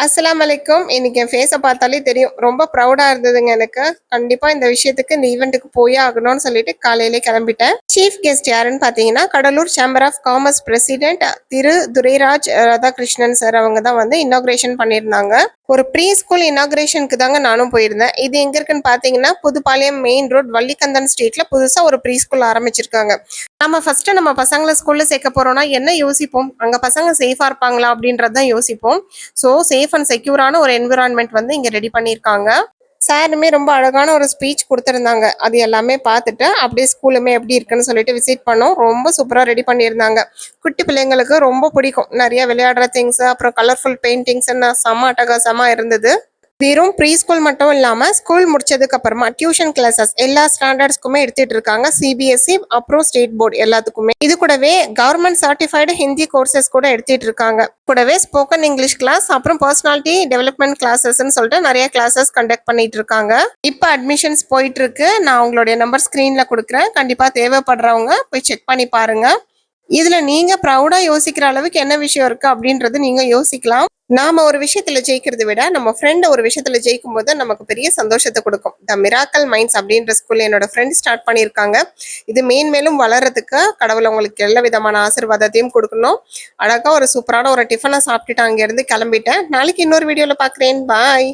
அஸ்ஸலாமு அலைக்கும். இன்னைக்கு என் ஃபேஸ பார்த்தாலே தெரியும். ரொம்ப ப்ரவுடா இருந்ததுங்க எனக்கு. கண்டிப்பா இந்த விஷயத்துக்கு இந்த ஈவென்ட்டுக்கு போயே ஆகணும்னு சொல்லிட்டு காலையிலே கிளம்பிட்டேன். சீஃப் கெஸ்ட் யாருன்னு பார்த்தீங்கன்னா, Cuddalore chamber of commerce president Thiru Durairaj Radhakrishnan sir அவங்க தான் வந்து இனாகுரேஷன் பண்ணியிருந்தாங்க. ஒரு ப்ரீ ஸ்கூல் இனாகுரேஷனுக்கு தாங்க நானும் போயிருந்தேன். இது எங்க இருக்குன்னு பார்த்தீங்கன்னா, புதுப்பாளையம் மெயின் ரோட் வள்ளிக்கந்தன் ஸ்ட்ரீட்ல புதுசா ஒரு ப்ரீ ஸ்கூல் ஆரம்பிச்சிருக்காங்க. நம்ம ஃபர்ஸ்ட் நம்ம பசங்கள ஸ்கூல்ல சேர்க்க போறோம்னா என்ன யோசிப்போம்? அங்க பசங்க சேஃபா இருப்பாங்களா அப்படின்றத யோசிப்போம். ஸோ சேஃப் அண்ட் செக்யூரான ஒரு என்விரான்மெண்ட் வந்து இங்க ரெடி பண்ணியிருக்காங்க. சாருமே ரொம்ப அழகான ஒரு ஸ்பீச் கொடுத்துருந்தாங்க. அது எல்லாமே பார்த்துட்டு அப்படியே ஸ்கூலுமே எப்படி இருக்குன்னு சொல்லிட்டு விசிட் பண்ணோம். ரொம்ப சூப்பராக ரெடி பண்ணியிருந்தாங்க. குட்டி பிள்ளைங்களுக்கு ரொம்ப பிடிக்கும். நிறைய விளையாடுற திங்ஸ், அப்புறம் கலர்ஃபுல் பெயிண்டிங்ஸ் செம்ம அட்டகாசமா இருந்தது. வெறும் ப்ரீ ஸ்கூல் மட்டும் இல்லாம ஸ்கூல் முடிச்சதுக்கு அப்புறமா டியூஷன் கிளாஸஸ் எல்லா ஸ்டாண்டர்ட்ஸ்க்குமே எடுத்துட்டு இருக்காங்க. சிபிஎஸ்இ அப்புறம் ஸ்டேட் போர்டு எல்லாத்துக்குமே. இது கூடவே கவர்மெண்ட் சர்டிஃபைடு ஹிந்தி கோர்சஸ் கூட எடுத்துட்டு இருக்காங்க. கூடவே ஸ்போக்கன் இங்கிலீஷ் கிளாஸ், அப்புறம் பர்சனாலிட்டி டெவலப்மெண்ட் கிளாஸஸ்ன்னு சொல்லிட்டு நிறைய கிளாஸஸ் கண்டக்ட் பண்ணிட்டு இருக்காங்க. இப்போ அட்மிஷன்ஸ் போயிட்டு இருக்கு. நான் உங்களுடைய நம்பர் ஸ்கிரீன்ல கொடுக்குறேன். கண்டிப்பா தேவைப்படுறவங்க போய் செக் பண்ணி பாருங்க. இதுல நீங்க ப்ரௌடா யோசிக்கிற அளவுக்கு என்ன விஷயம் இருக்கு அப்படின்றது நீங்க யோசிக்கலாம். நாம ஒரு விஷயத்துல ஜெயிக்கிறத விட நம்ம ஃப்ரெண்ட் ஒரு விஷயத்துல ஜெயிக்கும் போது நமக்கு பெரிய சந்தோஷத்தை கொடுக்கும். த மிராக்கல் மைண்ட்ஸ் அப்படின்ற ஸ்கூல்ல என்னோட ஃப்ரெண்ட் ஸ்டார்ட் பண்ணியிருக்காங்க. இது மேன்மேலும் வளர்றதுக்கு கடவுள் உங்களுக்கு எல்லா விதமான ஆசீர்வாதத்தையும் கொடுக்கணும். அழகா ஒரு சூப்பரான ஒரு டிஃபனை சாப்பிட்டுட்டு அங்க இருந்து கிளம்பிட்டேன். நாளைக்கு இன்னொரு வீடியோல பாக்குறேன். பாய்.